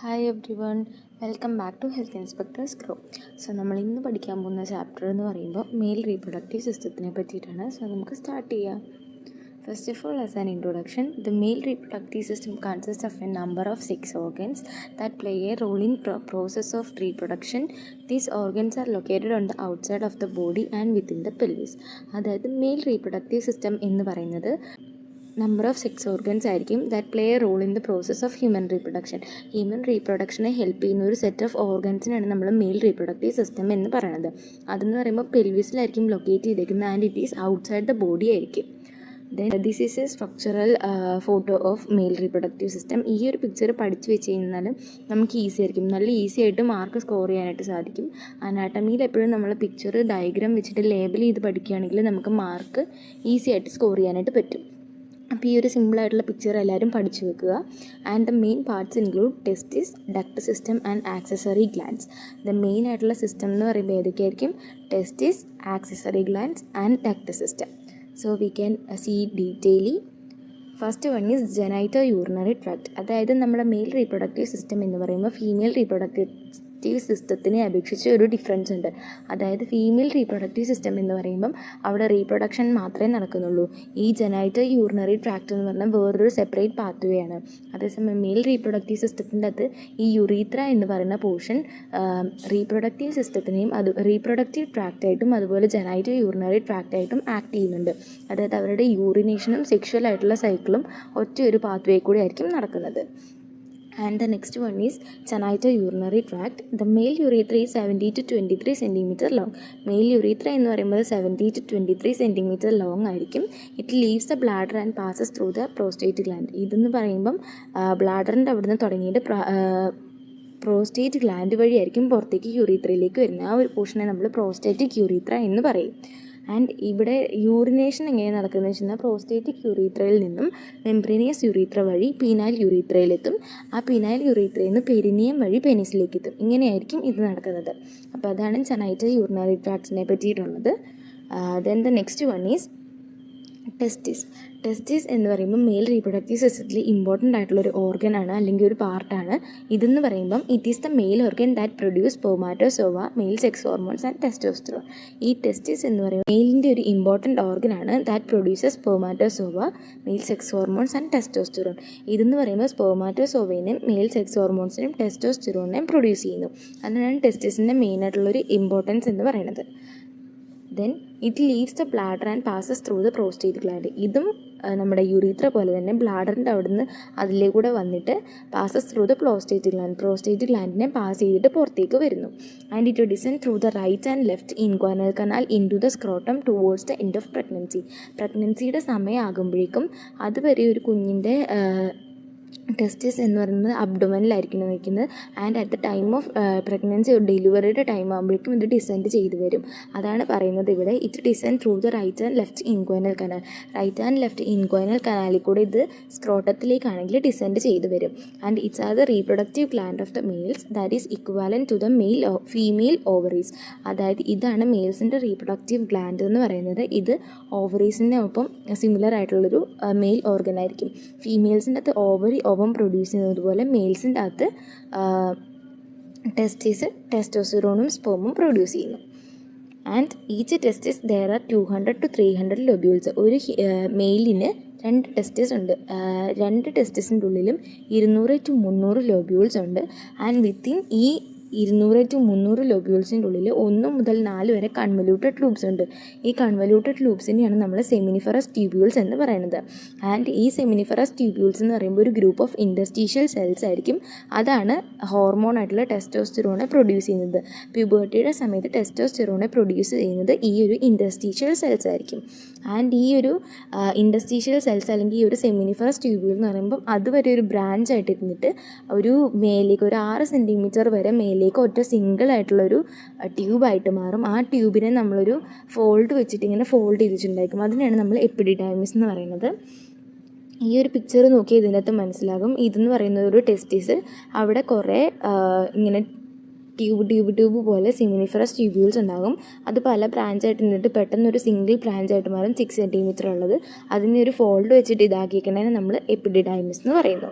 Hi everyone, welcome back to health inspectors grow. So നമ്മൾ ഇന്ന് പഠിക്കാൻ പോകുന്ന ചാപ്റ്റർ എന്ന് പറയുമ്പോൾ മെയിൽ റീപ്രൊഡക്റ്റീവ് സിസ്റ്റത്തിനെ പറ്റിയിട്ടാണ്. സോ നമുക്ക് സ്റ്റാർട്ട് ചെയ്യാം. First of all, as an introduction, the male reproductive system consists of a number of 6 organs that play a role in process of reproduction. These organs are located on the outside of the body and within the pelvis. അതായത് male reproductive system എന്ന് പറയുന്നത് number of 6 organs ആയിരിക്കും that play a role in the process of human റീപ്രൊഡക്ഷനെ help ചെയ്യുന്ന ഒരു set of ഓർഗൻസിനാണ് നമ്മൾ mail reproductive system എന്ന് പറയുന്നത്. അതെന്ന് പറയുമ്പോൾ പെൽവിസിലായിരിക്കും ലൊക്കേറ്റ് ചെയ്തേക്കുന്നത് and it is outside the body ആയിരിക്കും. This is a structural photo of male reproductive system. ഈ ഒരു പിക്ചർ പഠിച്ചു വെച്ച് കഴിഞ്ഞാൽ നമുക്ക് ഈസി ആയിരിക്കും, നല്ല ഈസി ആയിട്ട് മാർക്ക് സ്കോർ ചെയ്യാനായിട്ട് സാധിക്കും. അനാട്ടമിയിൽ എപ്പോഴും നമ്മൾ പിക്ചർ ഡയഗ്രാം വെച്ചിട്ട് ലേബൽ ചെയ്ത് പഠിക്കുകയാണെങ്കിൽ നമുക്ക് മാർക്ക് ഈസി ആയിട്ട് സ്കോർ ചെയ്യാനായിട്ട് പറ്റും. അപ്പോൾ ഈ ഒരു സിമ്പിളായിട്ടുള്ള പിക്ചർ എല്ലാവരും പഠിച്ചു വെക്കുക. And the main parts include testis, duct system and accessory glands. The main ആയിട്ടുള്ള സിസ്റ്റം എന്ന് പറയുമ്പോൾ ഏതൊക്കെയായിരിക്കും? Testis, accessory glands and duct system. So we can see detailly. First one is genito urinary tract. അതായത് നമ്മുടെ mail reproductive system എന്ന് പറയുമ്പോൾ female reproductive സിസ്റ്റത്തിനെ അപേക്ഷിച്ച് ഒരു ഡിഫറൻസ് ഉണ്ട്. അതായത് ഫീമെയിൽ റീപ്രൊഡക്റ്റീവ് സിസ്റ്റം എന്ന് പറയുമ്പം അവിടെ റീപ്രൊഡക്ഷൻ മാത്രമേ നടക്കുന്നുള്ളൂ. ഈ ജെനൈറ്റോ യൂറിനറി ട്രാക്ട് എന്ന് പറഞ്ഞാൽ വേറൊരു സെപ്പറേറ്റ് പാത്വേ ആണ്. അതേസമയം മെയിൽ റീപ്രൊഡക്റ്റീവ് സിസ്റ്റത്തിൻ്റെ അകത്ത് ഈ യുറീത്ര എന്ന് പറയുന്ന പോർഷൻ റീപ്രൊഡക്റ്റീവ് സിസ്റ്റത്തിനെയും റീപ്രൊഡക്റ്റീവ് ട്രാക്റ്റായിട്ടും അതുപോലെ ജെനൈറ്റോ യൂറിനറി ട്രാക്റ്റായിട്ടും ആക്ട് ചെയ്യുന്നുണ്ട്. അതായത് അവരുടെ യൂറിനേഷനും സെക്ഷൽ ആയിട്ടുള്ള സൈക്കിളും ഒറ്റ ഒരു പാത്വേ കൂടി ആയിരിക്കും നടക്കുന്നത്. And the next one is genitourinary tract. The male urethra is 70 to 23 cm long. Male urethra എന്ന് പറയുമ്പോൾ 70 to 23 cm long ആയിരിക്കും. It leaves the bladder and passes through the prostate gland. ഇതെന്ന് പറയുമ്പം ബ്ലാഡറിൻ്റെ അവിടെ നിന്ന് തുടങ്ങിയിട്ട് പ്രോസ്റ്റേറ്റ് ഗ്ലാൻഡ് വഴിയായിരിക്കും പുറത്തേക്ക് യൂറീത്രയിലേക്ക് വരുന്നത്. ആ ഒരു പോർഷനെ നമ്മൾ പ്രോസ്റ്റേറ്റിക് യൂറീത്ര എന്ന് പറയും. ആൻഡ് ഇവിടെ യൂറിനേഷൻ എങ്ങനെയാണ് നടക്കുന്നത് വെച്ച് കഴിഞ്ഞാൽ പ്രോസ്റ്റേറ്റിക് യൂറീത്രയിൽ നിന്നും മെംബ്രേനിയസ് യൂറീത്ര വഴി പീനൈൽ യൂറീത്രയിലെത്തും. ആ പീനൈൽ യൂറീത്രയിൽ നിന്ന് പെരിനിയം വഴി പെനിസിലേക്ക് എത്തും. ഇങ്ങനെയായിരിക്കും ഇത് നടക്കുന്നത്. അപ്പോൾ അതാണ് ജെനൈറ്റോ യൂറിനറി ട്രാക്ട്സിനെ പറ്റിയിട്ടുള്ളത്. Then the next one is testis എന്ന് പറയുമ്പോൾ മെയിൽ റീപ്രൊഡക്റ്റീവ് സിസ്റ്റത്തിൽ ഇമ്പോർട്ടൻ്റ് ആയിട്ടുള്ളൊരു ഓർഗനാണ്, അല്ലെങ്കിൽ ഒരു പാർട്ടാണ്. ഇതെന്ന് പറയുമ്പം it is the male organ that produce spermatozoa, male sex hormones and testosterone. ഈ ടെസ്റ്റിസ് എന്ന് പറയുമ്പോൾ മെയിലിൻ്റെ ഒരു ഇമ്പോർട്ടൻ്റ് ഓർഗനാണ് that produces spermatozoa, male sex hormones and testosterone. ഇതെന്ന് പറയുമ്പോൾ സ്പെർമാറ്റോസോവയും മെയിൽ സെക്സ് ഹോർമോൺസിനും ടെസ്റ്റോസ്റ്ററോണിനെയും പ്രൊഡ്യൂസ് ചെയ്യുന്നു. അതിനാണ് ടെസ്റ്റിസിൻ്റെ മെയിനായിട്ടുള്ളൊരു ഇമ്പോർട്ടൻസ് എന്ന് പറയുന്നത്. Then it leaves the bladder and passes through the prostate gland. ഇതും നമ്മുടെ യുറീത്ര പോലെ തന്നെ ബ്ലാഡറിൻ്റെ അവിടുന്ന് അതിലേക്കൂടെ വന്നിട്ട് പാസസ് ത്രൂ ദ പ്രോസ്റ്റേറ്റ് ഗ്ലാൻഡിനെ പാസ് ചെയ്തിട്ട് പുറത്തേക്ക് വരുന്നു. And it descend through the right and left inguinal canal into the scrotum towards the end of പ്രഗ്നൻസിയുടെ സമയമാകുമ്പോഴേക്കും അതുവരെ ഒരു കുഞ്ഞിൻ്റെ ടെസ്റ്റിസ് എന്ന് പറയുന്നത് അബ്ഡോമനിലായിരിക്കും നിൽക്കുന്നത്. And at the time of pregnancy ഡെലിവറിയുടെ ടൈം ആകുമ്പോഴേക്കും ഇത് ഡിസെൻഡ് ചെയ്ത് വരും. അതാണ് പറയുന്നത് ഇവിടെ. It descend through the right and left inguinal canal. Right and left inguinal കനാലിൽ കൂടെ ഇത് സ്ക്രോട്ടത്തിലേക്കാണെങ്കിൽ ഡിസെൻഡ് ചെയ്ത് വരും. And it's are the reproductive gland of the males that is equivalent to the female ovaries. അതായത് ഇതാണ് മെയിൽസിൻ്റെ റീപ്രൊഡക്റ്റീവ് ഗ്ലാൻഡ് എന്ന് പറയുന്നത്. ഇത് ഓവറീസിൻ്റെ ഒപ്പം സിമിലർ ആയിട്ടുള്ളൊരു മെയിൽ ഓർഗൻ ആയിരിക്കും. ഫീമെയിൽസിൻ്റെ അകത്ത് ഓവം പ്രൊഡ്യൂസ് ചെയ്യുന്നത് പോലെ മെയിൽസിൻ്റെ അകത്ത് ടെസ്റ്റിസ് ടെസ്റ്റോസ്റ്ററോണും സ്പെർമും പ്രൊഡ്യൂസ് ചെയ്യുന്നു. And each testis there are 200 to 300 lobules. ഒരു മെയിലിന് 2 ടെസ്റ്റിസ് ഉണ്ട്. 2 ടെസ്റ്റിസിൻ്റെ ഉള്ളിലും 200 to 300 ലോബ്യൂൾസ് ഉണ്ട്. ആൻഡ് വിത്തിൻ ഈ 200 to 300 ലോബ്യൂൾസിൻ്റെ ഉള്ളിൽ 1 മുതൽ 4 വരെ കൺവല്യൂട്ടഡ് ലൂപ്സ് ഉണ്ട്. ഈ കൺവല്യൂട്ടഡ് ലൂപ്സിനെയാണ് നമ്മൾ സെമിനിഫറസ് ട്യൂബ്യൂൾസ് എന്ന് പറയുന്നത്. ആൻഡ് ഈ സെമിനിഫറസ് ട്യൂബ്യൂൾസ് എന്ന് പറയുമ്പോൾ ഒരു ഗ്രൂപ്പ് ഓഫ് ഇൻഡസ്ട്രീഷ്യൽ സെൽസ് ആയിരിക്കും. അതാണ് ഹോർമോൺ ആയിട്ടുള്ള ടെസ്റ്റോസ്റ്ററോണെ പ്രൊഡ്യൂസ് ചെയ്യുന്നത്. പ്യൂബർട്ടിയുടെ സമയത്ത് ടെസ്റ്റോസ്റ്ററോണെ പ്രൊഡ്യൂസ് ചെയ്യുന്നത് ഈ ഒരു ഇൻഡസ്ട്രീഷ്യൽ സെൽസ് ആയിരിക്കും. ആൻഡ് ഈ ഒരു ഇൻഡസ്ട്രീഷ്യൽ സെൽസ് അല്ലെങ്കിൽ ഈ ഒരു സെമിനിഫറസ് ട്യൂബ്യൂൾ എന്ന് പറയുമ്പം അതുവരെ ഒരു ബ്രാഞ്ച് ആയിട്ട് ഇരുന്നിട്ട് ഒരു മേലേക്ക് ഒരു 6 സെൻറ്റിമീറ്റർ വരെ മേലേക്ക് ഒറ്റ സിംഗിൾ ആയിട്ടുള്ളൊരു ട്യൂബായിട്ട് മാറും. ആ ട്യൂബിനെ നമ്മളൊരു ഫോൾഡ് വെച്ചിട്ട് ഇങ്ങനെ ഫോൾഡ് ചെയ്തിട്ടുണ്ടായിരിക്കും. അതിനാണ് നമ്മൾ എപ്പിഡിഡൈമിസ് എന്ന് പറയുന്നത്. ഈ ഒരു പിക്ചർ നോക്കി ഇതിനകത്ത് മനസ്സിലാകും. ഇതെന്ന് പറയുന്നത് ഒരു ടെസ്റ്റിസ്. അവിടെ കുറേ ഇങ്ങനെ ട്യൂബ് പോലെ സെമിനിഫറസ് ട്യൂബ്യൂൾസ് ഉണ്ടാകും. അത് പല ബ്രാഞ്ചായിട്ട് നിന്നിട്ട് പെട്ടെന്നൊരു സിംഗിൾ ബ്രാഞ്ചായിട്ട് മാറും. 6 സെൻറ്റിമീറ്റർ ഉള്ളത്. അതിനെ ഒരു ഫോൾഡ് വെച്ചിട്ട് ഇതാക്കിയിരിക്കണേനെ നമ്മൾ എപ്പിഡിഡൈമിസ് എന്ന് പറയുന്നു.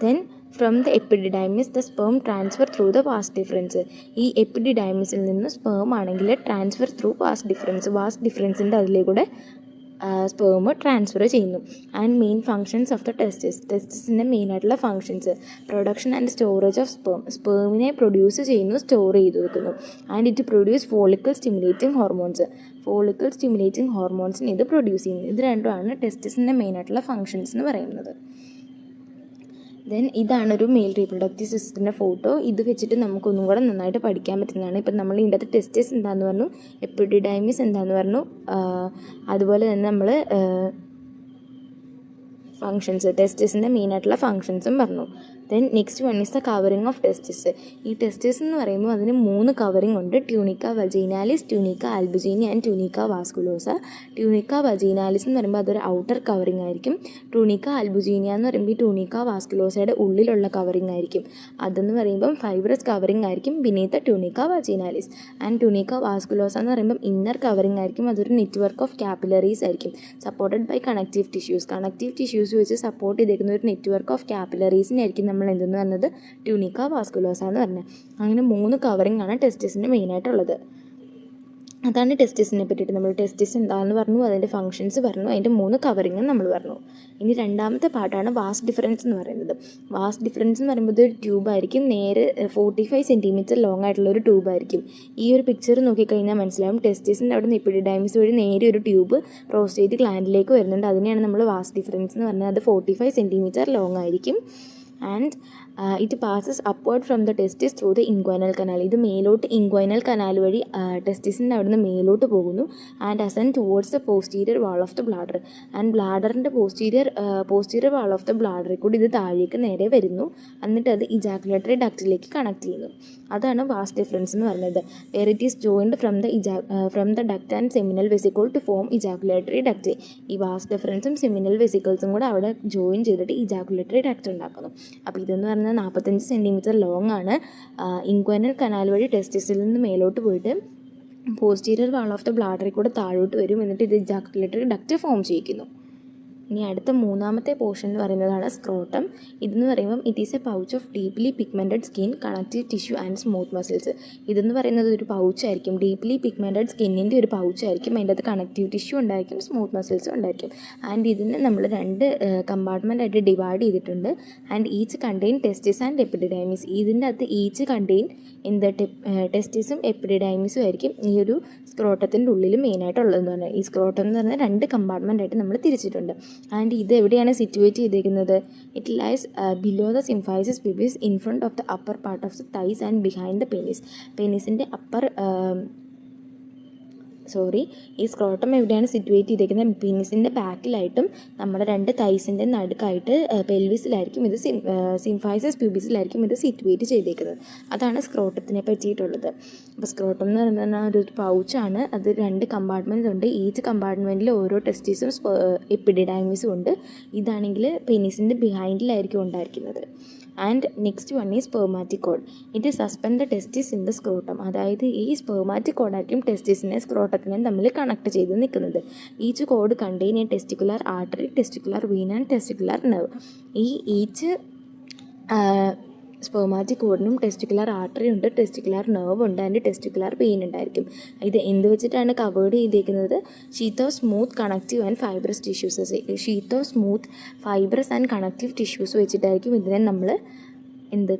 Then from the epididymis the sperm transfer through the vas deferens. ഈ എപ്പിഡിഡൈമിസിൽ നിന്ന് സ്പേം ആണെങ്കിൽ ട്രാൻസ്ഫർ ത്രൂ വാസ് ഡിഫറൻസിൻ്റെ അതിലേക്കൂടെ സ്പേം ട്രാൻസ്ഫർ ചെയ്യുന്നു. And main functions of the ടെസ്റ്റിസിൻ്റെ മെയിനായിട്ടുള്ള functions production and storage of സ്പേമിനെ പ്രൊഡ്യൂസ് ചെയ്യുന്നു, സ്റ്റോർ ചെയ്ത് വെക്കുന്നു. And it produce follicle stimulating ഹോർമോൺസിന് ഇത് പ്രൊഡ്യൂസ് ചെയ്യുന്നു. ഇത് രണ്ടുമാണ് ടെസ്റ്റിസിൻ്റെ മെയിനായിട്ടുള്ള ഫങ്ഷൻസ് എന്ന് പറയുന്നത്. ദെൻ ഇതാണൊരു മെയിൽ റീപ്രൊഡക്റ്റീവ് സിസ്റ്റത്തിൻ്റെ ഫോട്ടോ. ഇത് വെച്ചിട്ട് നമുക്കൊന്നും കൂടെ നന്നായിട്ട് പഠിക്കാൻ പറ്റുന്നതാണ്. ഇപ്പം നമ്മൾ ഇതിൻ്റെ അകത്ത് ടെസ്റ്റിസ് എന്താണെന്ന് പറഞ്ഞു, എപ്പിഡിഡൈമിസ് എന്താണെന്ന് പറഞ്ഞു, അതുപോലെ തന്നെ നമ്മൾ ഫങ്ഷൻസ് ടെസ്റ്റിസിൻ്റെ മെയിനായിട്ടുള്ള ഫങ്ഷൻസും പറഞ്ഞു. Then next one is the covering of testis. ഈ ടെസ്റ്റിസ് എന്ന് പറയുമ്പോൾ അതിന് 3 കവറിങ് ഉണ്ട്. Tunica vaginalis, tunica albuginea and tunica vasculosa. Tunica vaginalis എന്ന് പറയുമ്പോൾ അതൊരു ഔട്ടർ കവറിങ് ആയിരിക്കും. ട്യൂണിക്ക ആൽബുജീനിയ എന്ന് പറയുമ്പോൾ ഈ ട്യൂണിക്ക വാസ്കുലോസയുടെ ഉള്ളിലുള്ള കവറിങ് ആയിരിക്കും. അതെന്ന് പറയുമ്പം ഫൈബ്രസ് കവറിങ് ആയിരിക്കും ബിനീത്ത് ട്യൂണിക്ക വജൈനാലിസ്. ആൻഡ് ട്യൂണിക്ക വാസ്കുലോസ എന്ന് പറയുമ്പം ഇന്നർ കവറിങ് ആയിരിക്കും. അതൊരു നെറ്റ്വർക്ക് ഓഫ് കാപ്പിലറീസ് ആയിരിക്കും സപ്പോർട്ടഡ് ബൈ കണക്റ്റീവ് ടിഷ്യൂസ് വെച്ച് സപ്പോർട്ട് ചെയ്തേക്കുന്ന ഒരു നെറ്റ്വർക്ക് ഓഫ് കാപ്പിലറീസിനായിരിക്കും നമ്മൾ എന്തെന്ന് പറഞ്ഞത് ട്യൂണിക്ക വാസ്കുലോസ എന്ന് പറഞ്ഞത്. അങ്ങനെ 3 കവറിങ് ആണ് ടെസ്റ്റിസിന് മെയിനായിട്ടുള്ളത്. അതാണ് ടെസ്റ്റിസിനെ പറ്റിയിട്ട് നമ്മൾ ടെസ്റ്റിസ് എന്താണെന്ന് പറഞ്ഞു, അതിൻ്റെ ഫങ്ഷൻസ് പറഞ്ഞു, അതിൻ്റെ 3 കവറിങ്ങും നമ്മൾ പറഞ്ഞു. ഇനി രണ്ടാമത്തെ പാർട്ടാണ് വാസ് ഡിഫറൻസ് എന്ന് പറയുന്നത്. വാസ് ഡിഫറൻസ് എന്ന് പറയുമ്പോൾ ഒരു ട്യൂബായിരിക്കും, നേരെ 45 സെൻറ്റിമീറ്റർ ലോങ് ആയിട്ടുള്ള ഒരു ട്യൂബായിരിക്കും. ഈ ഒരു പിക്ചർ നോക്കിക്കഴിഞ്ഞാൽ മനസ്സിലാവും ടെസ്റ്റിസിൻ്റെ അവിടെ നിന്ന് എപ്പിഡിഡൈമിസ് വഴി നേരെ ഒരു ട്യൂബ് പ്രോസ്റ്റേറ്റ് ഗ്ലാൻഡിലേക്ക് വരുന്നുണ്ട്. അതിനെയാണ് നമ്മൾ വാസ് ഡിഫറൻസ് എന്ന് പറഞ്ഞത്. അത് 45 സെൻറ്റിമീറ്റർ ലോങ് ആയിരിക്കും. And it passes upward from the ടെസ്റ്റിസ് through the inguinal canal. ഇത് മേലോട്ട് ഇൻഗ്വൈനൽ കനാൽ വഴി ടെസ്റ്റിസിൻ്റെ അവിടെ നിന്ന് മേലോട്ട് പോകുന്നു. And ascend towards the posterior wall of the bladder. And ബ്ലാഡറിൻ്റെ പോസ്റ്റീരിയർ വാൾ ഓഫ് ദ ബ്ലാഡറിൽ കൂടി ഇത് താഴേക്ക് നേരെ വരുന്നു. എന്നിട്ട് അത് ഇജാക്കുലേറ്ററി ഡക്റ്റിലേക്ക് കണക്ട് ചെയ്യുന്നു. അതാണ് വാസ് ഡിഫറൻസ് എന്ന് പറയുന്നത്. Where it is joined from the duct and seminal vesicle to form ejaculatory duct. ഈ വാസ് ഡിഫറൻസും സെമിനൽ വെസിക്കിൾസും കൂടെ അവിടെ ജോയിൻ ചെയ്തിട്ട് ഇജാക്കുലേറ്ററി ഡക്റ്റ് ഉണ്ടാക്കുന്നു. അപ്പോൾ ഇതെന്ന് പറഞ്ഞാൽ 45 സെൻറ്റിമീറ്റർ ലോങ് ആണ്. ഇൻഗ്വൈനൽ കനാൽ വഴി ടെസ്റ്റിസിൽ നിന്ന് മേലോട്ട് പോയിട്ട് പോസ്റ്റീരിയർ വാൾ ഓഫ് ദ ബ്ലാഡറിൽ കൂടെ താഴോട്ട് വരും. എന്നിട്ട് ഇത് ഇജാക്കുലേറ്ററി ഡക്റ്റ് ഫോം ചെയ്യിക്കുന്നു. ഇനി അടുത്ത 3ാമത്തെ പോർഷൻ എന്ന് പറയുന്നതാണ് സ്ക്രോട്ടം. ഇതെന്ന് പറയുമ്പം it is A pouch of deeply pigmented skin, connective tissue and smooth muscles. ഇതെന്ന് പറയുന്നത് ഒരു പൗച്ചായിരിക്കും, ഡീപ്ലി പിഗ്മെൻറ്റഡ് സ്കിന്നിൻ്റെ ഒരു പൗച്ചായിരിക്കും. അതിൻ്റെ അകത്ത് കണക്റ്റീവ് ടിഷ്യൂ ഉണ്ടായിരിക്കും, സ്മൂത്ത് മസിൽസും ഉണ്ടായിരിക്കും. ആൻഡ് ഇതിന് നമ്മൾ 2 കമ്പാർട്ട്മെൻറ്റായിട്ട് ഡിവൈഡ് ചെയ്തിട്ടുണ്ട്. And each contain testis and epididymis. ഇതിൻ്റെ അകത്ത് ഈച്ച് കണ്ടെയ്ൻ ടെസ്റ്റിസും എപ്പിഡിഡൈമിസും ആയിരിക്കും ഈ ഒരു സ്ക്രോട്ടത്തിൻ്റെ ഉള്ളിൽ മെയിനായിട്ടുള്ളതെന്ന് പറഞ്ഞാൽ. ഈ സ്ക്രോട്ടം എന്ന് പറഞ്ഞാൽ 2 കമ്പാർട്ട്മെൻറ്റായിട്ട് നമ്മൾ തിരിച്ചിട്ടുണ്ട്. ആൻഡ് ഇത് എവിടെയാണ് സിറ്റുവേറ്റ് ചെയ്തിരിക്കുന്നത്? It lies below the symphysis pubis, in front of the upper part of the thighs and behind the penis. പെനിസിൻ്റെ ഈ സ്ക്രോട്ടം എവിടെയാണ് സിറ്റുവേറ്റ് ചെയ്തിരിക്കുന്നത്? പെനിസിൻ്റെ ബാക്കിലായിട്ടും നമ്മുടെ 2 തൈസിൻ്റെ നടുക്കായിട്ട് പെൽവിസിലായിരിക്കും ഇത്, സിംഫൈസിസ് പ്യൂബിസിലായിരിക്കും ഇത് സിറ്റുവേറ്റ് ചെയ്തേക്കുന്നത്. അതാണ് സ്ക്രോട്ടത്തിനെ പറ്റിയിട്ടുള്ളത്. അപ്പോൾ സ്ക്രോട്ടം എന്ന് പറയുന്നത് ഒരു പൗച്ചാണ്. അത് 2 കമ്പാർട്ട്മെൻറ്റ്സ് ഉണ്ട്. ഈച്ച് കമ്പാർട്ട്മെൻറ്റിൽ ഓരോ ടെസ്റ്റിസും എപ്പിഡിഡൈമിസും ഉണ്ട്. ഇതാണെങ്കിൽ പെനിസിൻ്റെ ബിഹൈൻഡിലായിരിക്കും ഉണ്ടായിരിക്കുന്നത്. ആൻഡ് നെക്സ്റ്റ് വൺ ഈ spermatic code. It suspend the ടെസ്റ്റിസ് in the scrotum. അതായത് ഈ സ്പെർമാറ്റിക് കോഡായിരിക്കും ടെസ്റ്റിസിനെ സ്ക്രോട്ടത്തിനെ തമ്മിൽ കണക്ട് ചെയ്ത് നിൽക്കുന്നത്. Each cord contain a testicular artery, testicular vein and testicular nerve. Each spermatic കോഡിനും ടെസ്റ്റിക്കുലർ ആർട്ടറി ഉണ്ട്, ടെസ്റ്റിക്കുലർ നെർവ് ഉണ്ട്, ആൻഡ് ടെസ്റ്റിക്കുലർ പെയിൻ ഉണ്ടായിരിക്കും. ഇത് എന്ത് വെച്ചിട്ടാണ് കവേർഡ് ചെയ്തിരിക്കുന്നത്? Sheath of smooth connective and fibrous tissues. Sheath of smooth fibrous and connective tissues വെച്ചിട്ടായിരിക്കും ഇതിനെ നമ്മൾ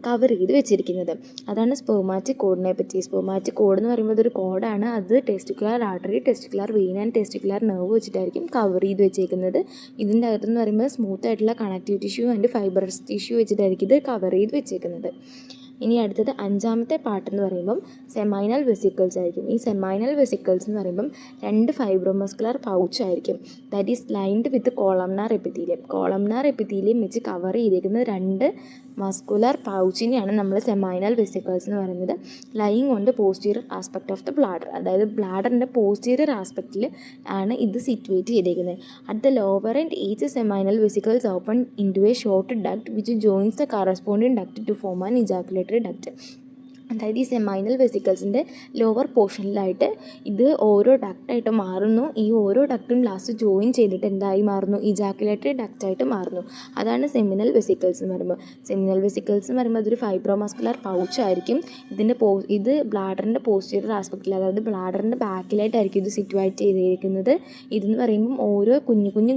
കവർ ചെയ്ത് വെച്ചിരിക്കുന്നത്. അതാണ് സ്പെർമാറ്റിക് കോഡിനെ പറ്റി. സ്പെർമാറ്റിക് കോഡ് എന്ന് പറയുമ്പോൾ അതൊരു കോഡാണ്. അത് testicular artery, testicular vein and testicular nerve വെച്ചിട്ടായിരിക്കും കവർ ചെയ്ത് വെച്ചേക്കുന്നത്. ഇതിൻ്റെ അകത്തെന്ന് പറയുമ്പോൾ സ്മൂത്ത് ആയിട്ടുള്ള connective tissue and fibrous tissue വെച്ചിട്ടായിരിക്കും ഇത് കവർ ചെയ്ത് വെച്ചേക്കുന്നത്. ഇനി അടുത്തത് 5ാമത്തെ പാർട്ട് എന്ന് പറയുമ്പം സെമൈനൽ വെസിക്കിൾസ് ആയിരിക്കും. ഈ സെമൈനൽ വെസിക്കിൾസ് എന്ന് പറയുമ്പം 2 ഫൈബ്രോമസ്കുലർ പൗച്ച് ആയിരിക്കും. That is lined with columnar epithelium. Columnar epithelium വെച്ച് കവർ ചെയ്തേക്കുന്ന 2 മസ്കുലർ പൗച്ചിനെയാണ് നമ്മൾ സെമൈനൽ വെസിക്കിൾസ് എന്ന് പറയുന്നത്. Lying on the posterior aspect of the bladder. അതായത് ബ്ലാഡറിൻ്റെ പോസ്റ്റീരിയർ ആസ്പെക്റ്റിൽ ആണ് ഇത് സിറ്റുവേറ്റ് ചെയ്തേക്കുന്നത്. At the lower and each seminal vesicles open into a short duct which joins the corresponding duct to form an ejaculatory duct. അതായത് ഈ സെമൈനൽ വെസിക്കിൾസിൻ്റെ lower പോർഷനിലായിട്ട് ഇത് ഓരോ ഡക്റ്റായിട്ട് മാറുന്നു. ഈ ഓരോ ഡക്റ്റും ലാസ്റ്റ് ജോയിൻ ചെയ്തിട്ട് എന്തായി മാറുന്നു? ഇജാക്കുലേറ്ററി ഡക്റ്റായിട്ട് മാറുന്നു. അതാണ് സെമിനൽ വെസിക്കിൾസ് എന്ന് പറയുമ്പോൾ. സെമിനൽ വെസിക്കിൾസ് എന്ന് പറയുമ്പോൾ അതൊരു ഫൈബ്രോമസ്കുലർ പൗച്ച് ആയിരിക്കും. ഇത് ബ്ലാഡറിൻ്റെ പോസ്റ്റീരിയർ ആസ്പെക്റ്റിൽ, അതായത് ബ്ലാഡറിൻ്റെ ബാക്കിലായിട്ടായിരിക്കും ഇത് സിറ്റുവേറ്റ് ചെയ്തിരിക്കുന്നത്. ഇതെന്ന് പറയുമ്പം ഓരോ കുഞ്ഞു കുഞ്ഞു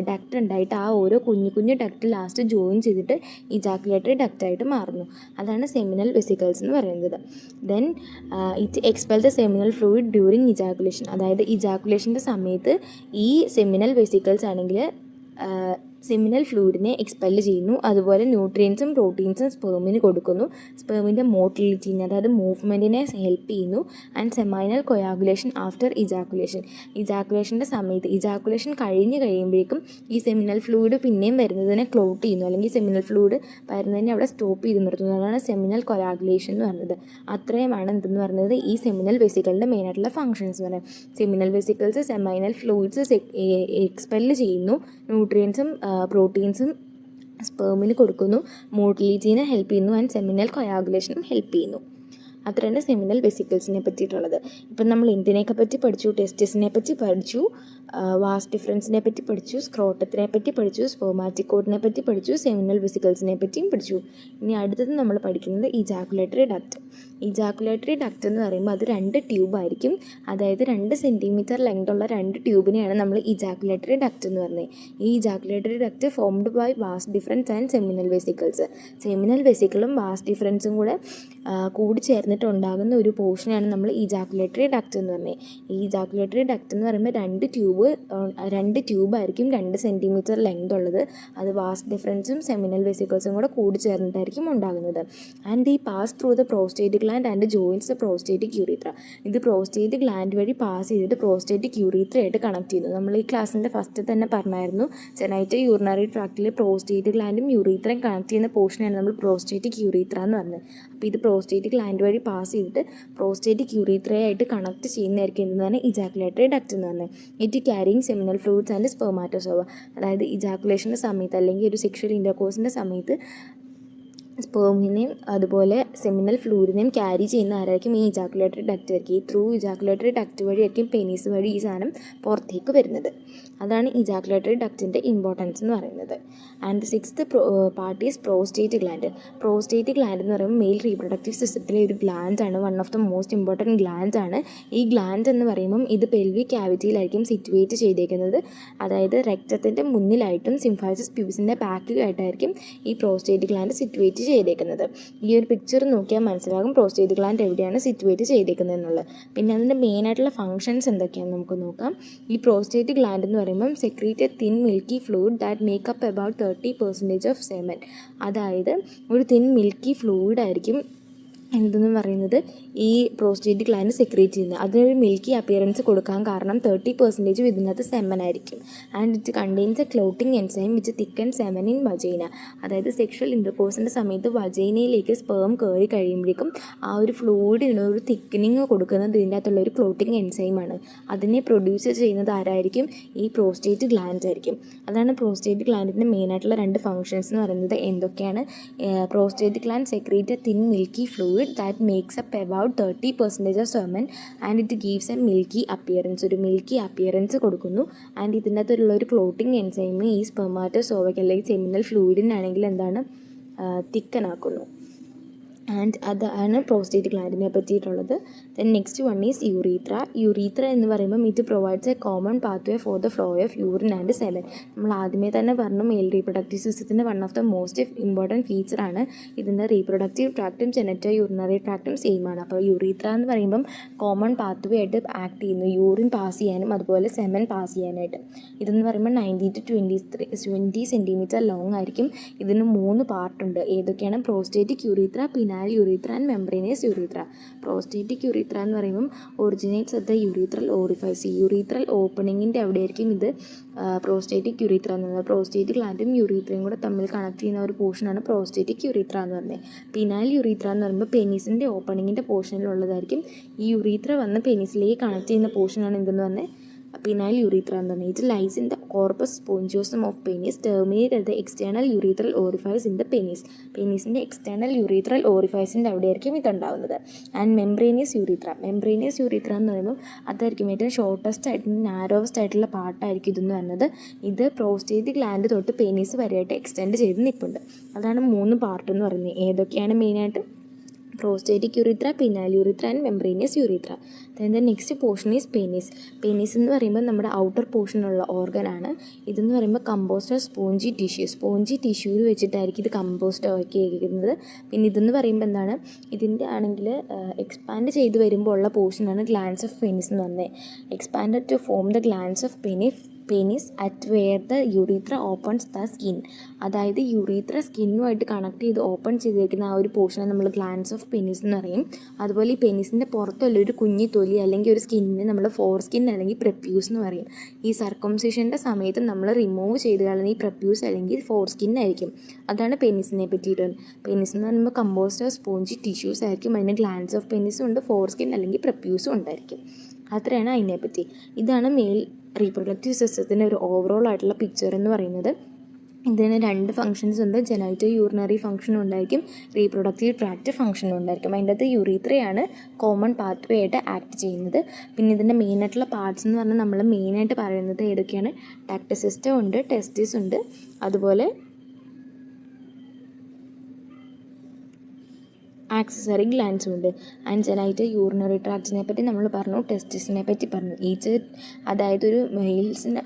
ഡക്റ്റ് ഉണ്ടായിട്ട് ആ ഓരോ കുഞ്ഞു കുഞ്ഞു ഡക്റ്റ് ലാസ്റ്റ് ജോയിൻ ചെയ്തിട്ട് ഇജാക്കുലേറ്ററി ഡക്റ്റായിട്ട് മാറുന്നു. അതാണ് സെമിനൽ വെസിക്കിൾസ് എന്ന് പറയുന്നത്. Then it expel the seminal fluid during ejaculation. അതായത് ഇജാക്കുലേഷൻ്റെ സമയത്ത് ഈ സെമിനൽ വെസിക്കിൾസ് ആണെങ്കിൽ സെമിനൽ ഫ്ലൂയിഡിനെ എക്സ്പെൽ ചെയ്യുന്നു. അതുപോലെ ന്യൂട്രിയൻസും പ്രോട്ടീൻസും സ്പേമിന് കൊടുക്കുന്നു. സ്പേമിൻ്റെ മോട്ടിലിറ്റീനെ, അതായത് മൂവ്മെൻറ്റിനെ ഹെൽപ്പ് ചെയ്യുന്നു. And seminal coagulation after ejaculation. ഇജാക്കുലേഷൻ്റെ സമയത്ത് ഇജാക്കുലേഷൻ കഴിയുമ്പോഴേക്കും ഈ സെമിനൽ ഫ്ലൂയിഡ് പിന്നെയും വരുന്നതിനെ ക്ലോട്ട് ചെയ്യുന്നു, അല്ലെങ്കിൽ സെമിനൽ ഫ്ലൂയിഡ് വരുന്നതിനെ അവിടെ സ്റ്റോപ്പ് ചെയ്ത് നിർത്തുന്നു. അതാണ് സെമിനൽ കൊയാഗുലേഷൻ എന്ന് പറയുന്നത്. അത്രയുമാണ് എന്തെന്ന് പറയുന്നത് ഈ സെമിനൽ വെസിക്കിളിൻ്റെ മെയിനായിട്ടുള്ള ഫങ്ഷൻസ് പറയുന്നത്. സെമിനൽ വെസിക്കിൾസ് സെമൈനൽ ഫ്ലൂയിഡ്സ് എക്സ്പെൽ ചെയ്യുന്നു, ന്യൂട്രിയൻസും പ്രോട്ടീൻസും സ്പേമിന് കൊടുക്കുന്നു, മോട്ടിലിറ്റീനെ ഹെൽപ്പ് ചെയ്യുന്നു, ആൻഡ് സെമിനൽ കൊയാഗുലേഷനും ഹെൽപ്പ് ചെയ്യുന്നു. അത്രയാണ് സെമിനൽ വെസിക്കിൾസിനെ പറ്റിയിട്ടുള്ളത്. ഇപ്പം നമ്മൾ എന്തിനെയൊക്കെ പറ്റി പഠിച്ചു? ടെസ്റ്റിസിനെ പറ്റി പഠിച്ചു, വാസ് ഡിഫറൻസിനെ പറ്റി പഠിച്ചു, സ്ക്രോട്ടത്തിനെ പറ്റി പഠിച്ചു, സ്പെർമാറ്റിക്കോഡിനെ പറ്റി പഠിച്ചു, സെമിനൽ വെസിക്കിൾസിനെ പറ്റിയും പഠിച്ചു. ഇനി അടുത്തത് നമ്മൾ പഠിക്കുന്നത് ഇജാക്കുലേറ്ററി ഡക്റ്റ്. ഇജാക്കുലേറ്ററി ഡക്റ്റ് എന്ന് പറയുമ്പോൾ അത് 2 ട്യൂബായിരിക്കും. അതായത് 2 സെൻറ്റിമീറ്റർ ലെങ്തുള്ള 2 ട്യൂബിനെയാണ് നമ്മൾ ഇജാക്കുലേറ്ററി ഡക്റ്റ് എന്ന് പറയുന്നത്. ഈ ejaculatory duct formed by vas deferens and seminal vesicles. Seminal വെസിക്കിളും വാസ് ഡിഫറൻസും കൂടി ചേർന്നിട്ട് ഉണ്ടാകുന്ന ഒരു പോർഷനാണ് നമ്മൾ ഇജാക്കുലേറ്ററി ഡക്റ്റ് എന്ന് പറയുന്നത്. ഈ ഇജാക്കുലേറ്ററി ഡക്റ്റ് എന്ന് പറയുമ്പോൾ 2 ട്യൂബായിരിക്കും 2 സെൻറ്റിമീറ്റർ ലെങ്ത് ഉള്ളത്. അത് വാസ് ഡിഫറൻസും സെമിനൽ വെസിക്കിൾസും കൂടി ചേർന്നിട്ടായിരിക്കും ഉണ്ടാകുന്നത്. ആൻഡ് ഈ pass through the prostate gland and joins the prostatic urethra. ഇത് പ്രോസ്റ്റേറ്റ് ഗ്ലാൻഡ് വഴി പാസ് ചെയ്തിട്ട് പ്രോസ്റ്റേറ്റിക് യൂറീത്രയായിട്ട് കണക്ട് ചെയ്യുന്നു. നമ്മൾ ഈ ക്ലാസ്സിൻ്റെ ഫസ്റ്റ് തന്നെ പറഞ്ഞായിരുന്നു, ജെനൈറ്റൽ യൂറിനറി ട്രാക്റ്റിൽ പ്രോസ്റ്റേറ്റ് ഗ്ലാൻഡും യൂറീത്രയും കണക്ട് ചെയ്യുന്ന പോർഷനാണ് നമ്മൾ പ്രോസ്റ്റേറ്റിക് യൂറീത്ര എന്ന് പറഞ്ഞത്. അപ്പോൾ ഇത് പ്രോസ്റ്റേറ്റ് ഗ്ലാൻഡ് വഴി പാസ് ചെയ്തിട്ട് പ്രോസ്റ്റേറ്റിക് യൂറീത്രയായിട്ട് കണക്ട് ചെയ്യുന്നതായിരിക്കും എന്താണ് ഇജാക്കുലേറ്ററി ഡക്റ്റ് എന്ന് പറഞ്ഞത്. It carrying seminal fluids and spermatozoa. അതായത് ഇജാക്കുലേഷൻ്റെ സമയത്ത് അല്ലെങ്കിൽ ഒരു സെക്ഷൽ ഇൻ്റർകോഴ്സിൻ്റെ സമയത്ത് സ്പേമിനെയും അതുപോലെ സെമിനൽ ഫ്ലൂയിഡിനെയും ക്യാരി ചെയ്യുന്ന ആരായിരിക്കും? ഈ ഇജാക്കുലേറ്ററി ഡക്റ്റ് ആയിരിക്കും. ഈ ത്രൂ ഇജാക്കുലേറ്ററി ഡക്റ്റ് വഴിയായിരിക്കും പെനീസ് വഴി ഈ സാധനം പുറത്തേക്ക് വരുന്നത്. അതാണ് ഇജാക്കുലേറ്ററി ഡക്റ്റിൻ്റെ ഇമ്പോർട്ടൻസ് എന്ന് പറയുന്നത്. And 6th part is prostate gland. Prostate gland എന്ന് പറയുമ്പോൾ മെയിൽ റീപ്രൊഡക്റ്റീവ് സിസ്റ്റത്തിലെ ഒരു ഗ്ലാൻഡാണ്, one of the most important ഗ്ലാൻഡാണ്. ഈ ഗ്ലാൻഡ് എന്ന് പറയുമ്പം ഇത് പെൽവിക് ക്യാവിറ്റിയിലായിരിക്കും സിറ്റുവേറ്റ് ചെയ്തേക്കുന്നത്. അതായത് രക്തത്തിൻ്റെ മുന്നിലായിട്ടും സിംഫൈസിസ് പ്യൂബിസിൻ്റെ ബാക്കിലായിട്ടായിരിക്കും ഈ പ്രോസ്റ്റേറ്റ് ഗ്ലാൻഡ് സിറ്റുവേറ്റ് ചെയ്തേക്കുന്നത്. ഈ ഒരു പിക്ചർ നോക്കിയാൽ മനസ്സിലാകും പ്രോസ്റ്റേറ്റ് ഗ്ലാൻഡ് എവിടെയാണ് സിറ്റുവേറ്റ് ചെയ്തേക്കുന്നത് എന്നുള്ളത്. പിന്നെ അതിൻ്റെ മെയിനായിട്ടുള്ള ഫങ്ഷൻസ് എന്തൊക്കെയാണെന്ന് നമുക്ക് നോക്കാം. ഈ പ്രോസ്റ്റേറ്റ് ഗ്ലാൻഡ് എന്ന് പറയുമ്പം secrete thin milky fluid that make up about 30% of semen. അതായത് ഒരു തിൻ മിൽക്കി ഫ്ലൂയിഡ് ആയിരിക്കും എന്തെന്ന് പറയുന്നത് ഈ പ്രോസ്റ്റേറ്റ് ഗ്ലാൻഡ് സെക്രീറ്റ് ചെയ്യുന്നത്. അതിനൊരു മിൽക്കി അപ്പിയറൻസ് കൊടുക്കാൻ കാരണം 30% ഇതിനകത്ത് സെമൻ ആയിരിക്കും. And it contains A clotting enzyme which thicken semen in vagina. അതായത് സെക്ഷൽ ഇൻ്റർകോഴ്സിൻ്റെ സമയത്ത് വജൈനയിലേക്ക് സ്പേം കയറി കഴിയുമ്പോഴേക്കും ആ ഒരു ഫ്ലൂയിഡിന് ഒരു തിക്കനിങ് കൊടുക്കുന്നത് ഇതിൻ്റെ അകത്തുള്ള ഒരു ക്ലോട്ടിംഗ് എൻസൈമാണ്. അതിനെ പ്രൊഡ്യൂസ് ചെയ്യുന്നത് ആരായിരിക്കും? ഈ പ്രോസ്റ്റേറ്റ് ഗ്ലാൻഡ് ആയിരിക്കും. അതാണ് പ്രോസ്റ്റേറ്റ് ഗ്ലാൻഡിൻ്റെ മെയിനായിട്ടുള്ള 2 ഫങ്ഷൻസ് എന്ന് പറയുന്നത്. എന്തൊക്കെയാണ്? Prostate gland secrete thin milky fluid that makes up about 30% of semen and it gives a milky appearance. ഒരു മിൽക്കി അപ്പിയറൻസ് കൊടുക്കുന്നു. ആൻഡ് ഇതിനകത്തുള്ള ഒരു ക്ലോട്ടിംഗ് എൻസൈം ഈ സ്പെർമാറ്റോസോവയ്ക്ക് അല്ലെങ്കിൽ സെമിനൽ ഫ്ലൂയിഡിനാണെങ്കിൽ എന്താണ് തിക്കനാക്കുന്നു. ആൻഡ് അതാണ് പ്രോസ്റ്റേറ്റ് ഗ്ലാൻഡിനെ പറ്റിയിട്ടുള്ളത്. Then next one is urethra. Urethra എന്ന് പറയുമ്പം ഇത് provides a common pathway for the flow of urine and semen. നമ്മൾ ആദ്യമേ തന്നെ പറഞ്ഞു മെയിൽ റീപ്രൊഡക്റ്റീവ് സിസ്റ്റത്തിൻ്റെ one of the most important ഫീച്ചറാണ്. ഇതിൻ്റെ റീപ്രൊഡക്റ്റീവ് ട്രാക്റ്റും ജെനറ്റൽ യൂറിനറി ട്രാക്റ്റും സെയിം ആണ്. അപ്പോൾ യൂറീത്ര എന്ന് പറയുമ്പം കോമൺ പാത്വേ ആയിട്ട് ആക്ട് ചെയ്യുന്നു, യൂറിൻ പാസ് ചെയ്യാനും അതുപോലെ സെമൻ പാസ് ചെയ്യാനായിട്ട്. ഇതെന്ന് പറയുമ്പോൾ 19 to 20 സെൻറ്റിമീറ്റർ ലോങ് ആയിരിക്കും. ഇതിന് 3 പാർട്ടുണ്ട്. ഏതൊക്കെയാണ്? Prostatic urethra, penile urethra and membranous urethra. Prostatic urethra എന്ന് പറയുമ്പം originates at the urethral orifice. Urethral ഓപ്പണിങ്ങിൻ്റെ അവിടെയായിരിക്കും ഇത് പ്രോസ്റ്റേറ്റിക് യൂറീത്ര എന്ന് പറയുന്നത്. പ്രോസ്റ്റേറ്റ് ഗ്ലാൻഡും യൂറീത്രയും കൂടെ തമ്മിൽ കണക്ട് ചെയ്യുന്ന ഒരു പോർഷനാണ് പ്രോസ്റ്റേറ്റിക് യൂറീത്ര എന്ന് പറയുന്നത്. പിനാൽ യൂറീത്ര എന്ന് പറയുമ്പോൾ പെനീസിൻ്റെ ഓപ്പണിങ്ങിൻ്റെ പോർഷനിലുള്ളതായിരിക്കും. ഈ യൂറീത്ര വന്ന് പെനീസിലേക്ക് കണക്ട് ചെയ്യുന്ന പോർഷനാണ് എന്തെന്ന് പറഞ്ഞാൽ penile urethra എന്ന് പറഞ്ഞാൽ it lies in the corpus spongiosum of penis terminate at the external urethral orifice in the penis. പെനീസിൻ്റെ എക്സ്റ്റേണൽ യൂറീത്രൽ ഓറിഫൈസിൻ്റെ അവിടെയായിരിക്കും ഇതുണ്ടാവുന്നത്. ആൻഡ് മെംബ്രേനിയസ് യൂറീത്ര എന്ന് പറയുമ്പോൾ അതായിരിക്കും ഏറ്റവും ഷോർട്ടസ്റ്റ് ആയിട്ട് നാരോവസ്റ്റ് ആയിട്ടുള്ള പാർട്ടായിരിക്കും ഇതെന്ന് പറയുന്നത്. ഇത് പ്രോസ്റ്റേറ്റ് ഗ്ലാൻഡ് തൊട്ട് പെനീസ് വരെയായിട്ട് എക്സ്റ്റെൻഡ് ചെയ്ത് നിൽപ്പുണ്ട്. അതാണ് 3 പാർട്ട് എന്ന് പറയുന്നത്. ഏതൊക്കെയാണ് മെയിനായിട്ട്? Prostatic urethra, penile urethra and membranous urethra. Then the next portion is penis. Penis എന്ന് പറയുമ്പോൾ നമ്മുടെ ഔട്ടർ പോർഷനുള്ള ഓർഗനാണ്. ഇതെന്ന് പറയുമ്പോൾ കമ്പോസ്റ്റ് സ്പോഞ്ചി ടിഷ്യൂവിൽ വെച്ചിട്ടായിരിക്കും ഇത് കമ്പോസ്റ്റ് ആക്കിയിരിക്കുന്നത്. പിന്നെ ഇതെന്ന് പറയുമ്പോൾ എന്താണ്, ഇതിൻ്റെ ആണെങ്കിൽ എക്സ്പാൻഡ് ചെയ്ത് വരുമ്പോൾ ഉള്ള പോർഷനാണ് ഗ്ലാൻസ് ഓഫ് പെനീസ് എന്ന് പറഞ്ഞത്. Expanded to form the glans of penis at where the urethra opens the skin. അതായത് യൂറീത്ര സ്കിന്നുമായിട്ട് കണക്ട് ചെയ്ത് ഓപ്പൺ ചെയ്തിരിക്കുന്ന ആ ഒരു പോർഷനെ നമ്മൾ ഗ്ലാൻസ് ഓഫ് പെനീസ് എന്ന് പറയും. അതുപോലെ ഈ പെനീസിൻ്റെ പുറത്തുള്ള ഒരു കുഞ്ഞി തൊലി അല്ലെങ്കിൽ ഒരു സ്കിന്നിനെ നമ്മൾ ഫോർ സ്കിൻ അല്ലെങ്കിൽ പ്രപ്യൂസ് എന്ന് പറയും. ഈ സർക്കംസിഷൻ്റെ സമയത്ത് നമ്മൾ റിമൂവ് ചെയ്ത് കളയുന്ന ഈ പ്രപ്യൂസ് അല്ലെങ്കിൽ ഫോർ സ്കിൻ ആയിരിക്കും. അതാണ് പെനീസിനെ പറ്റിയിട്ട്. പെനീസ് എന്ന് പറയുമ്പോൾ കമ്പോസ്റ്റ് സ്പോഞ്ചി ടിഷ്യൂസ് ആയിരിക്കും. അതിന് ഗ്ലാൻസ് ഓഫ് പെനീസും ഉണ്ട്, ഫോർ സ്കിൻ അല്ലെങ്കിൽ പ്രപ്യൂസും ഉണ്ടായിരിക്കും. അത്രയാണ് അതിനെപ്പറ്റി. ഇതാണ് മെയിൽ റീപ്രൊഡക്റ്റീവ് സിസ്റ്റത്തിൻ്റെ ഒരു ഓവറോൾ ആയിട്ടുള്ള പിക്ചർ എന്ന് പറയുന്നത്. ഇതിന് 2 ഫങ്ഷൻസ് ഉണ്ട്. ജെനൈറ്റോ യൂറിനറി ഫംഗ്ഷനും ഉണ്ടായിരിക്കും, റീപ്രൊഡക്റ്റീവ് ട്രാക്റ്റ് ഫംഗ്ഷനും ഉണ്ടായിരിക്കും. അതിൻ്റെ അകത്ത് യൂറീത്രയാണ് കോമൺ പാത്വേ ആയിട്ട് ആക്ട് ചെയ്യുന്നത്. പിന്നെ ഇതിൻ്റെ മെയിനായിട്ടുള്ള പാർട്സ് എന്ന് പറഞ്ഞാൽ നമ്മൾ മെയിനായിട്ട് പറയുന്നത് ഏതൊക്കെയാണ്? ഡക്റ്റ് സിസ്റ്റം ഉണ്ട്, ടെസ്റ്റിസ് ഉണ്ട്, അതുപോലെ ആക്സസറി ഗ്ലാൻസും ഉണ്ട്. ആൻഡ് ജെനൈറ്റൽ യൂറിനറി ട്രാക്റ്റിനെ പറ്റി നമ്മൾ പറഞ്ഞു, ടെസ്റ്റിസിനെ പറ്റി പറഞ്ഞു. അതായത് ഒരു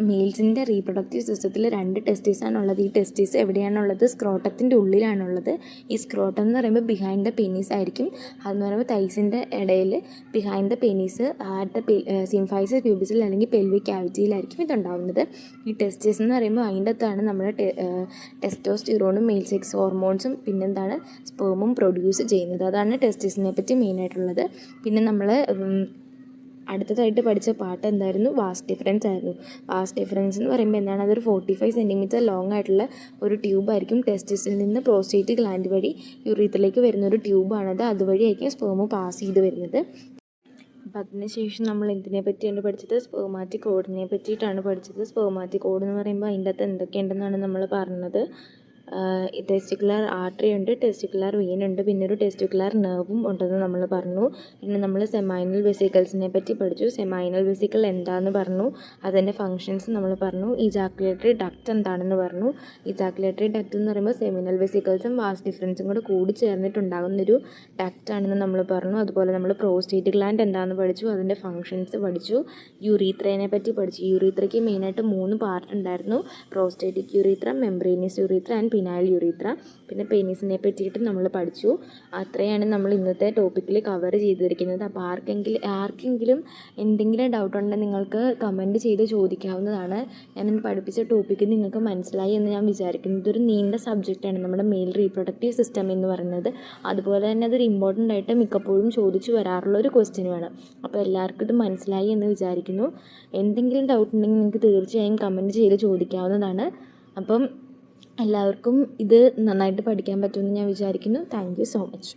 മെയിൽസിൻ്റെ റീപ്രൊഡക്റ്റീവ് സിസ്റ്റത്തിൽ 2 ടെസ്റ്റിസാണുള്ളത്. ഈ ടെസ്റ്റിസ് എവിടെയാണുള്ളത്? സ്ക്രോട്ടത്തിൻ്റെ ഉള്ളിലാണുള്ളത്. ഈ സ്ക്രോട്ടം എന്ന് പറയുമ്പോൾ ബിഹൈൻഡ് ദ പെനീസ് ആയിരിക്കും. അതെന്ന് പറയുമ്പോൾ തൈസിൻ്റെ ഇടയിൽ behind the penis at the symphysis പ്യൂബിസിൽ അല്ലെങ്കിൽ പെൽവിക് ക്യാവിറ്റിയിലായിരിക്കും ഇതുണ്ടാവുന്നത്. ഈ ടെസ്റ്റിസ് എന്ന് പറയുമ്പോൾ അതിൻ്റെ അകത്താണ് നമ്മുടെ ടെസ്റ്റോസ്റ്റിറോണും മെയിൽ സെക്സ് ഹോർമോൺസും പിന്നെന്താണ് സ്പേമും പ്രൊഡ്യൂസ് ചെയ്യുന്നത്. അതാണ് ടെസ്റ്റിസിനെ പറ്റി മെയിനായിട്ടുള്ളത്. പിന്നെ നമ്മൾ അടുത്തതായിട്ട് പഠിച്ച പാർട്ട് എന്തായിരുന്നു? വാസ് ഡിഫറൻസ് ആയിരുന്നു. വാസ് ഡിഫറൻസ് എന്ന് പറയുമ്പോൾ എന്താണ്? അതൊരു 45 സെൻറ്റിമീറ്റർ ലോങ് ആയിട്ടുള്ള ഒരു ട്യൂബായിരിക്കും. ടെസ്റ്റിസിൽ നിന്ന് പ്രോസ്റ്റേറ്റ് ഗ്ലാൻഡ് വഴി യൂറീത്രയിലേക്ക് വരുന്ന ഒരു ട്യൂബാണത്. അതുവഴിയായിരിക്കും സ്പേം പാസ് ചെയ്ത് വരുന്നത്. അപ്പം അതിനുശേഷം നമ്മൾ എന്തിനെ പറ്റിയാണ് പഠിച്ചത്? സ്പെർമാറ്റിക് കോഡിനെ പറ്റിയിട്ടാണ് പഠിച്ചത്. സ്പെർമാറ്റിക് കോഡ് എന്ന് പറയുമ്പോൾ അതിൻ്റെ അകത്ത് എന്തൊക്കെയുണ്ടെന്നാണ് നമ്മൾ പറഞ്ഞത്. ടെസ്റ്റിക്കുലർ ആർട്ടറി ഉണ്ട്, ടെസ്റ്റിക്കുലർ വെയിൻ ഉണ്ട്, പിന്നെ ഒരു ടെസ്റ്റിക്കുലർ നെർവും ഉണ്ടെന്ന് നമ്മൾ പറഞ്ഞു. പിന്നെ നമ്മൾ സെമൈനൽ വെസിക്കിൾസിനെ പറ്റി പഠിച്ചു. സെമൈനൽ വെസിക്കിൾ എന്താണെന്ന് പറഞ്ഞു, അതിൻ്റെ ഫങ്ഷൻസ് നമ്മൾ പറഞ്ഞു. ഇജാക്കുലേറ്ററി ഡക്റ്റ് എന്താണെന്ന് പറഞ്ഞു. ഇജാക്കുലേറ്ററി ഡക്റ്റ് എന്ന് പറയുമ്പോൾ സെമിനൽ വെസിക്കിൾസും വാസ് ഡിഫറൻസും കൂടെ കൂടി ചേർന്നിട്ടുണ്ടാകുന്നൊരു ഡക്റ്റ് ആണെന്ന് നമ്മൾ പറഞ്ഞു. അതുപോലെ നമ്മൾ പ്രോസ്റ്റേറ്റ് ഗ്ലാൻഡ് എന്താണെന്ന് പഠിച്ചു, അതിൻ്റെ ഫങ്ഷൻസ് പഠിച്ചു. യൂറീത്രയെ പറ്റി പഠിച്ചു. യൂറീത്രയ്ക്ക് മെയിനായിട്ട് 3 പാർട്ട് ഉണ്ടായിരുന്നു. Prostatic urethra, membranous urethra and penile urethra. പിന്നെ പെനീസിനെ പറ്റിയിട്ട് നമ്മൾ പഠിച്ചു. അത്രയാണ് നമ്മൾ ഇന്നത്തെ ടോപ്പിക്കിൽ കവർ ചെയ്തിരിക്കുന്നത്. അപ്പോൾ ആർക്കെങ്കിലും എന്തെങ്കിലും ഡൗട്ട് ഉണ്ടെങ്കിൽ നിങ്ങൾക്ക് കമൻറ്റ് ചെയ്ത് ചോദിക്കാവുന്നതാണ്. ഞാൻ പഠിപ്പിച്ച ടോപ്പിക്ക് നിങ്ങൾക്ക് മനസ്സിലായി എന്ന് ഞാൻ വിചാരിക്കുന്നു. ഇതൊരു നീണ്ട സബ്ജക്റ്റാണ് നമ്മുടെ മെയിൽ റീപ്രൊഡക്റ്റീവ് സിസ്റ്റം എന്ന് പറയുന്നത്. അതുപോലെ തന്നെ അതൊരു ഇമ്പോർട്ടൻ്റ് ആയിട്ട് മിക്കപ്പോഴും ചോദിച്ചു വരാറുള്ള ഒരു ക്വസ്റ്റ്യനുമാണ്. അപ്പോൾ എല്ലാവർക്കും ഇത് മനസ്സിലായി എന്ന് വിചാരിക്കുന്നു. എന്തെങ്കിലും ഡൗട്ട് ഉണ്ടെങ്കിൽ നിങ്ങൾക്ക് തീർച്ചയായും കമൻറ്റ് ചെയ്ത് ചോദിക്കാവുന്നതാണ്. അപ്പം എല്ലാവർക്കും ഇത് നന്നായിട്ട് പഠിക്കാൻ പറ്റുമെന്ന് ഞാൻ വിചാരിക്കുന്നു. Thank you so much.